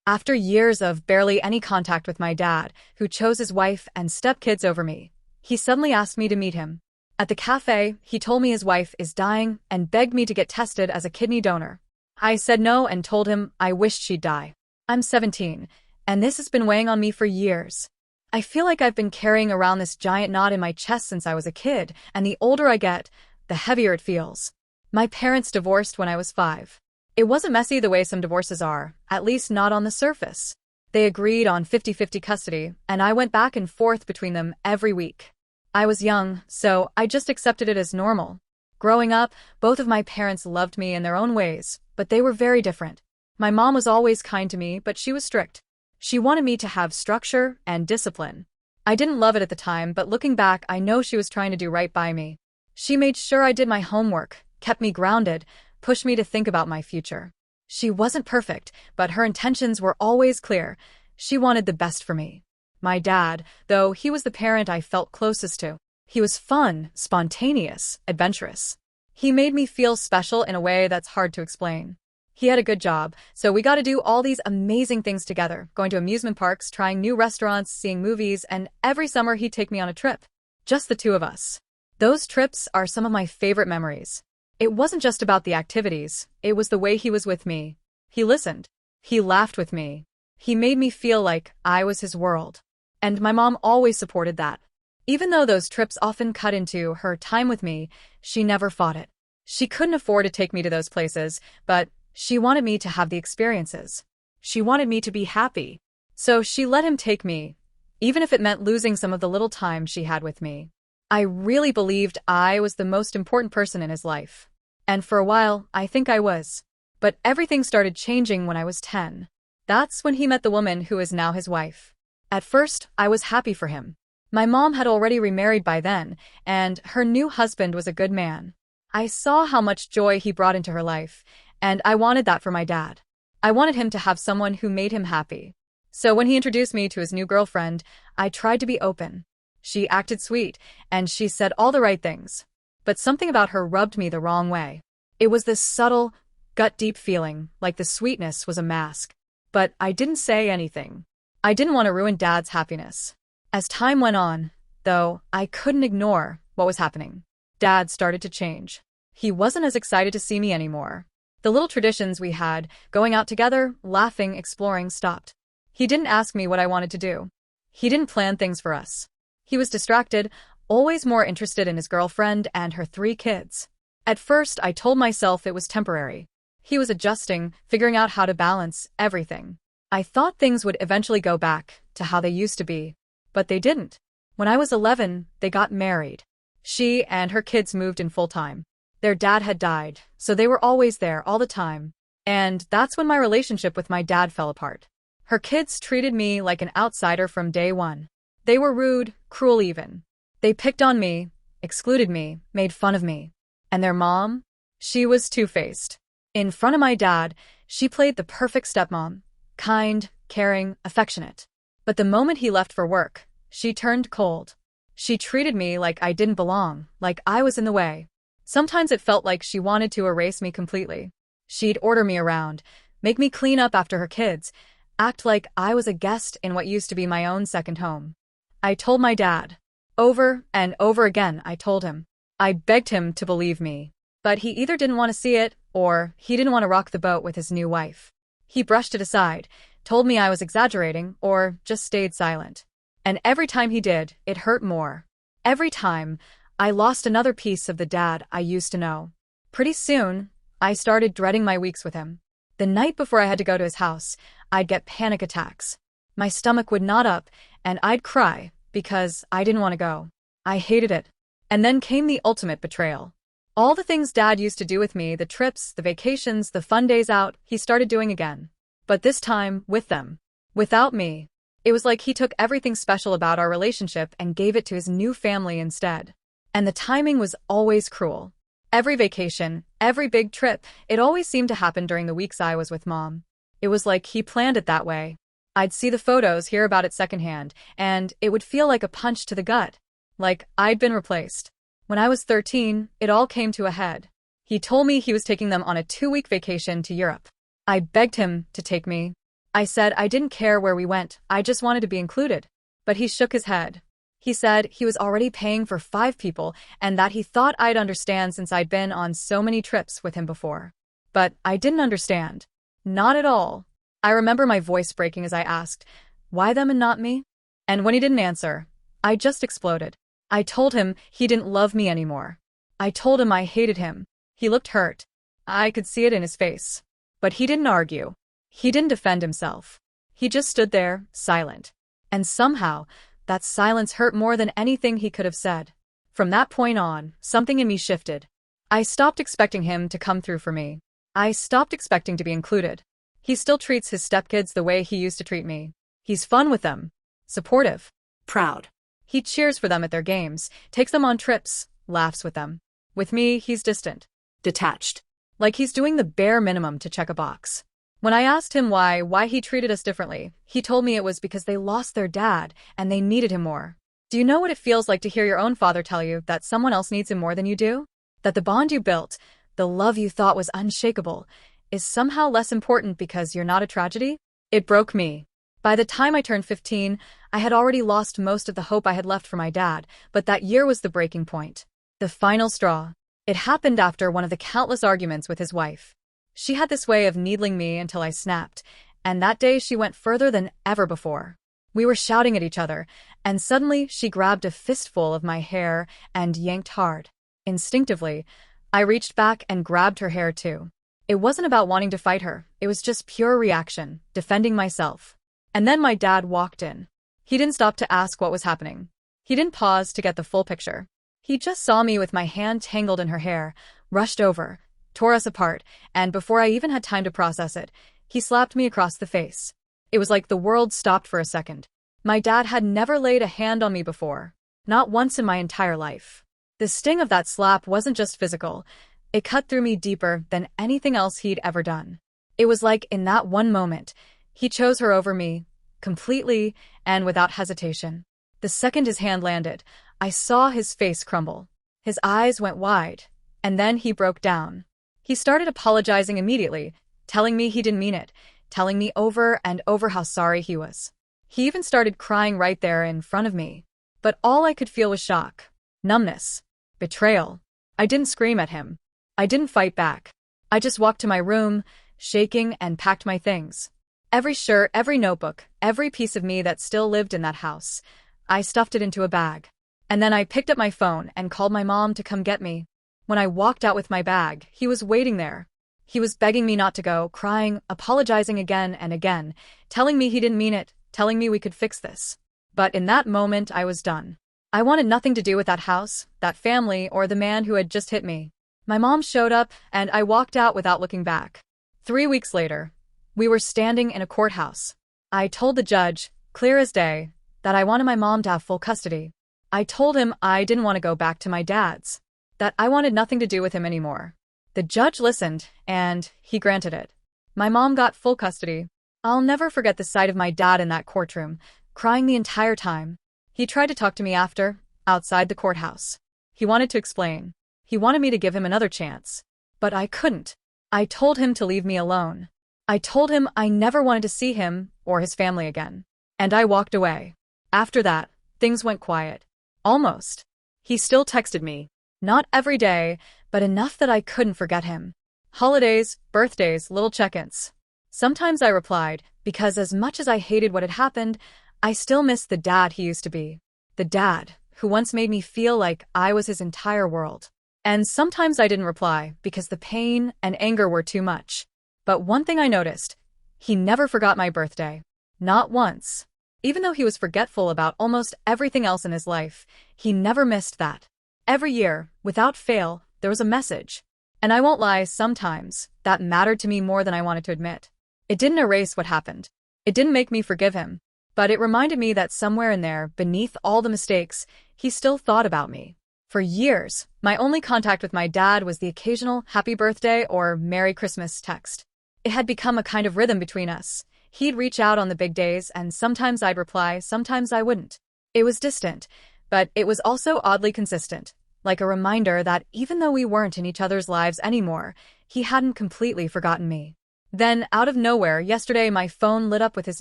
After years of barely any contact with my dad, who chose his wife and stepkids over me, he suddenly asked me to meet him. At the cafe, he told me his wife is dying and begged me to get tested as a kidney donor. I said no and told him I wished she'd die. I'm 17, and this has been weighing on me for years. I feel like I've been carrying around this giant knot in my chest since I was a kid, and the older I get, the heavier it feels. My parents divorced when I was 5. It wasn't messy the way some divorces are, at least not on the surface. They agreed on 50-50 custody, and I went back and forth between them every week. I was young, so I just accepted it as normal. Growing up, both of my parents loved me in their own ways, but they were very different. My mom was always kind to me, but she was strict. She wanted me to have structure and discipline. I didn't love it at the time, but looking back, I know she was trying to do right by me. She made sure I did my homework, kept me grounded, pushed me to think about my future. She wasn't perfect, but her intentions were always clear. She wanted the best for me. My dad, though he was the parent I felt closest to, he was fun, spontaneous, adventurous. He made me feel special in a way that's hard to explain. He had a good job, so we got to do all these amazing things together, going to amusement parks, trying new restaurants, seeing movies, and every summer he'd take me on a trip. Just the two of us. Those trips are some of my favorite memories. It wasn't just about the activities, it was the way he was with me. He listened. He laughed with me. He made me feel like I was his world. And my mom always supported that. Even though those trips often cut into her time with me, she never fought it. She couldn't afford to take me to those places, but she wanted me to have the experiences. She wanted me to be happy. So she let him take me, even if it meant losing some of the little time she had with me. I really believed I was the most important person in his life. And for a while, I think I was. But everything started changing when I was 10. That's when he met the woman who is now his wife. At first, I was happy for him. My mom had already remarried by then, and her new husband was a good man. I saw how much joy he brought into her life, and I wanted that for my dad. I wanted him to have someone who made him happy. So when he introduced me to his new girlfriend, I tried to be open. She acted sweet, and she said all the right things. But something about her rubbed me the wrong way. It was this subtle, gut-deep feeling, like the sweetness was a mask. But I didn't say anything. I didn't want to ruin Dad's happiness. As time went on, though, I couldn't ignore what was happening. Dad started to change. He wasn't as excited to see me anymore. The little traditions we had, going out together, laughing, exploring, stopped. He didn't ask me what I wanted to do. He didn't plan things for us. He was distracted, always more interested in his girlfriend and her 3 kids. At first, I told myself it was temporary. He was adjusting, figuring out how to balance everything. I thought things would eventually go back to how they used to be. But they didn't. When I was 11, they got married. She and her kids moved in full-time. Their dad had died, so they were always there all the time. And that's when my relationship with my dad fell apart. Her kids treated me like an outsider from day one. They were rude, cruel even. They picked on me, excluded me, made fun of me. And their mom? She was two-faced. In front of my dad, she played the perfect stepmom. Kind, caring, affectionate. But the moment he left for work, she turned cold. She treated me like I didn't belong, like I was in the way. Sometimes it felt like she wanted to erase me completely. She'd order me around, make me clean up after her kids, act like I was a guest in what used to be my own second home. I told my dad. Over and over again, I told him. I begged him to believe me. But he either didn't want to see it, or he didn't want to rock the boat with his new wife. He brushed it aside, told me I was exaggerating, or just stayed silent. And every time he did, it hurt more. Every time, I lost another piece of the dad I used to know. Pretty soon, I started dreading my weeks with him. The night before I had to go to his house, I'd get panic attacks. My stomach would knot up, and I'd cry because I didn't want to go. I hated it. And then came the ultimate betrayal. All the things Dad used to do with me, the trips, the vacations, the fun days out, he started doing again. But this time, with them. Without me. It was like he took everything special about our relationship and gave it to his new family instead. And the timing was always cruel. Every vacation, every big trip, it always seemed to happen during the weeks I was with Mom. It was like he planned it that way. I'd see the photos, hear about it secondhand, and it would feel like a punch to the gut. Like I'd been replaced. When I was 13, it all came to a head. He told me he was taking them on a 2-week vacation to Europe. I begged him to take me. I said I didn't care where we went, I just wanted to be included. But he shook his head. He said he was already paying for 5 people and that he thought I'd understand since I'd been on so many trips with him before. But I didn't understand. Not at all. I remember my voice breaking as I asked, why them and not me? And when he didn't answer, I just exploded. I told him he didn't love me anymore. I told him I hated him. He looked hurt. I could see it in his face. But he didn't argue. He didn't defend himself. He just stood there, silent. And somehow, that silence hurt more than anything he could have said. From that point on, something in me shifted. I stopped expecting him to come through for me. I stopped expecting to be included. He still treats his stepkids the way he used to treat me. He's fun with them. Supportive. Proud. He cheers for them at their games, takes them on trips, laughs with them. With me, he's distant. Detached. Like he's doing the bare minimum to check a box. When I asked him why he treated us differently, he told me it was because they lost their dad and they needed him more. Do you know what it feels like to hear your own father tell you that someone else needs him more than you do? That the bond you built, the love you thought was unshakable, is somehow less important because you're not a tragedy? It broke me. By the time I turned 15, I had already lost most of the hope I had left for my dad, but that year was the breaking point. The final straw. It happened after one of the countless arguments with his wife. She had this way of needling me until I snapped, and that day she went further than ever before. We were shouting at each other, and suddenly she grabbed a fistful of my hair and yanked hard. Instinctively, I reached back and grabbed her hair too. It wasn't about wanting to fight her, it was just pure reaction, defending myself. And then my dad walked in. He didn't stop to ask what was happening. He didn't pause to get the full picture. He just saw me with my hand tangled in her hair, rushed over, tore us apart, and before I even had time to process it, he slapped me across the face. It was like the world stopped for a second. My dad had never laid a hand on me before. Not once in my entire life. The sting of that slap wasn't just physical. It cut through me deeper than anything else he'd ever done. It was like in that one moment, he chose her over me, completely and without hesitation. The second his hand landed, I saw his face crumble. His eyes went wide, and then he broke down. He started apologizing immediately, telling me he didn't mean it, telling me over and over how sorry he was. He even started crying right there in front of me. But all I could feel was shock, numbness, betrayal. I didn't scream at him. I didn't fight back. I just walked to my room, shaking, and packed my things. Every shirt, every notebook, every piece of me that still lived in that house. I stuffed it into a bag. And then I picked up my phone and called my mom to come get me. When I walked out with my bag, he was waiting there. He was begging me not to go, crying, apologizing again and again, telling me he didn't mean it, telling me we could fix this. But in that moment, I was done. I wanted nothing to do with that house, that family, or the man who had just hit me. My mom showed up, and I walked out without looking back. 3 weeks later, we were standing in a courthouse. I told the judge, clear as day, that I wanted my mom to have full custody. I told him I didn't want to go back to my dad's, that I wanted nothing to do with him anymore. The judge listened, and he granted it. My mom got full custody. I'll never forget the sight of my dad in that courtroom, crying the entire time. He tried to talk to me after, outside the courthouse. He wanted to explain. He wanted me to give him another chance. But I couldn't. I told him to leave me alone. I told him I never wanted to see him or his family again. And I walked away. After that, things went quiet. Almost. He still texted me. Not every day, but enough that I couldn't forget him. Holidays, birthdays, little check-ins. Sometimes I replied, because as much as I hated what had happened, I still missed the dad he used to be. The dad who once made me feel like I was his entire world. And sometimes I didn't reply because the pain and anger were too much. But one thing I noticed, he never forgot my birthday. Not once. Even though he was forgetful about almost everything else in his life, he never missed that. Every year, without fail, there was a message. And I won't lie, sometimes that mattered to me more than I wanted to admit. It didn't erase what happened. It didn't make me forgive him. But it reminded me that somewhere in there, beneath all the mistakes, he still thought about me. For years, my only contact with my dad was the occasional happy birthday or Merry Christmas text. It had become a kind of rhythm between us. He'd reach out on the big days, and sometimes I'd reply, sometimes I wouldn't. It was distant, but it was also oddly consistent, like a reminder that even though we weren't in each other's lives anymore, he hadn't completely forgotten me. Then, out of nowhere, yesterday my phone lit up with his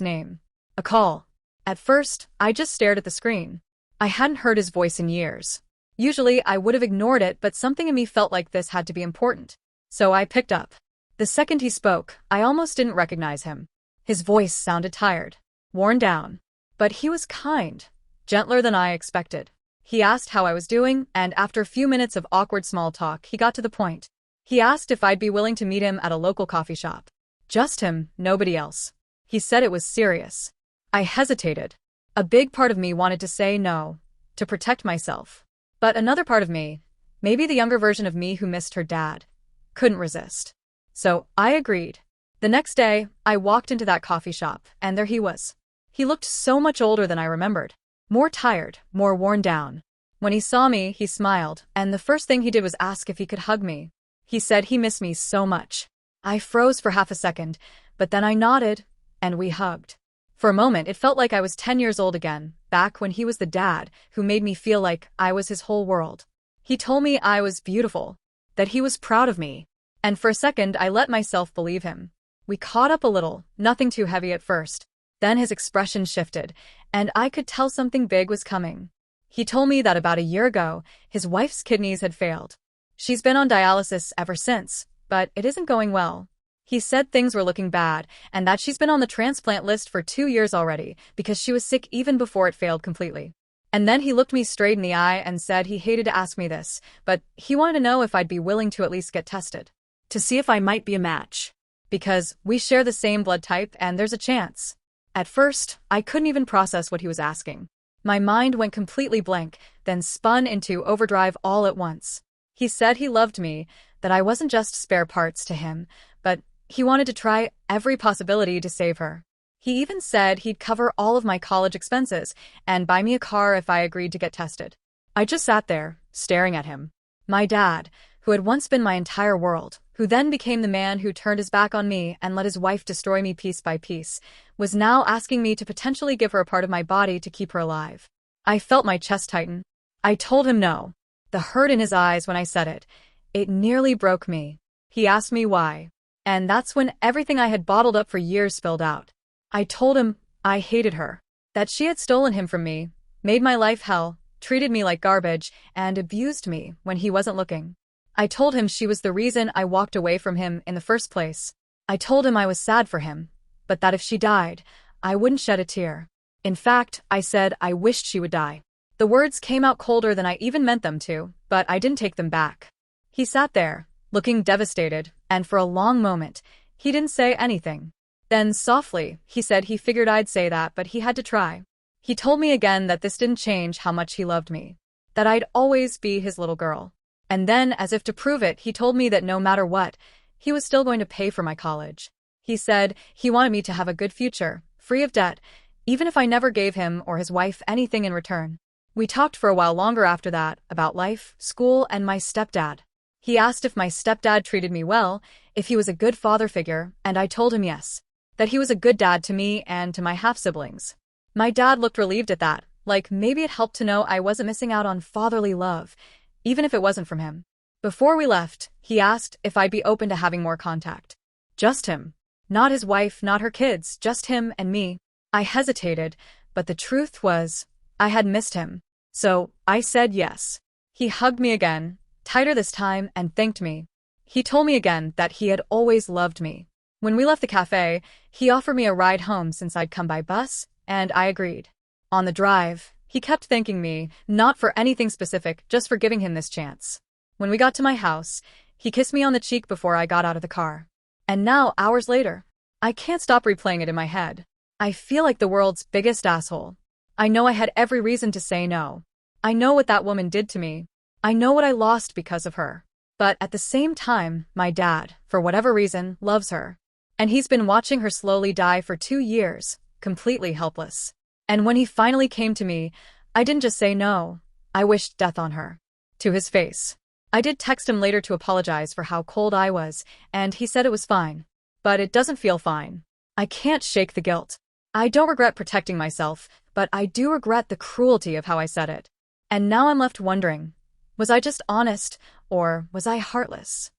name. A call. At first, I just stared at the screen. I hadn't heard his voice in years. Usually, I would have ignored it, but something in me felt like this had to be important. So I picked up. The second he spoke, I almost didn't recognize him. His voice sounded tired, worn down. But he was kind, gentler than I expected. He asked how I was doing, and after a few minutes of awkward small talk, he got to the point. He asked if I'd be willing to meet him at a local coffee shop. Just him, nobody else. He said it was serious. I hesitated. A big part of me wanted to say no, to protect myself. But another part of me, maybe the younger version of me who missed her dad, couldn't resist. So I agreed. The next day, I walked into that coffee shop, and there he was. He looked so much older than I remembered. More tired, more worn down. When he saw me, he smiled, and the first thing he did was ask if he could hug me. He said he missed me so much. I froze for half a second, but then I nodded, and we hugged. For a moment, it felt like I was 10 years old again, back when he was the dad who made me feel like I was his whole world. He told me I was beautiful, that he was proud of me, and for a second I let myself believe him. We caught up a little, nothing too heavy at first. Then his expression shifted, and I could tell something big was coming. He told me that about a year ago, his wife's kidneys had failed. She's been on dialysis ever since, but it isn't going well. He said things were looking bad, and that she's been on the transplant list for 2 years already, because she was sick even before it failed completely. And then he looked me straight in the eye and said he hated to ask me this, but he wanted to know if I'd be willing to at least get tested, to see if I might be a match. Because we share the same blood type and there's a chance. At first, I couldn't even process what he was asking. My mind went completely blank, then spun into overdrive all at once. He said he loved me, that I wasn't just spare parts to him, but he wanted to try every possibility to save her. He even said he'd cover all of my college expenses and buy me a car if I agreed to get tested. I just sat there, staring at him. My dad, who had once been my entire world, who then became the man who turned his back on me and let his wife destroy me piece by piece, was now asking me to potentially give her a part of my body to keep her alive. I felt my chest tighten. I told him no. The hurt in his eyes when I said it, it nearly broke me. He asked me why. And that's when everything I had bottled up for years spilled out. I told him I hated her, that she had stolen him from me, made my life hell, treated me like garbage, and abused me when he wasn't looking. I told him she was the reason I walked away from him in the first place. I told him I was sad for him, but that if she died, I wouldn't shed a tear. In fact, I said I wished she would die. The words came out colder than I even meant them to, but I didn't take them back. He sat there, looking devastated, and for a long moment, he didn't say anything. Then, softly, he said he figured I'd say that, but he had to try. He told me again that this didn't change how much he loved me, that I'd always be his little girl. And then, as if to prove it, he told me that no matter what, he was still going to pay for my college. He said he wanted me to have a good future, free of debt, even if I never gave him or his wife anything in return. We talked for a while longer after that, about life, school, and my stepdad. He asked if my stepdad treated me well, if he was a good father figure, and I told him yes, that he was a good dad to me and to my half-siblings. My dad looked relieved at that, like maybe it helped to know I wasn't missing out on fatherly love, even if it wasn't from him. Before we left, he asked if I'd be open to having more contact. Just him. Not his wife, not her kids, just him and me. I hesitated, but the truth was, I had missed him. So, I said yes. He hugged me again, tighter this time, and thanked me. He told me again that he had always loved me. When we left the cafe, he offered me a ride home since I'd come by bus, and I agreed. On the drive, he kept thanking me, not for anything specific, just for giving him this chance. When we got to my house, he kissed me on the cheek before I got out of the car. And now, hours later, I can't stop replaying it in my head. I feel like the world's biggest asshole. I know I had every reason to say no. I know what that woman did to me. I know what I lost because of her. But at the same time, my dad, for whatever reason, loves her. And he's been watching her slowly die for 2 years, completely helpless. And when he finally came to me, I didn't just say no. I wished death on her. To his face. I did text him later to apologize for how cold I was, and he said it was fine. But it doesn't feel fine. I can't shake the guilt. I don't regret protecting myself, but I do regret the cruelty of how I said it. And now I'm left wondering, was I just honest, or was I heartless?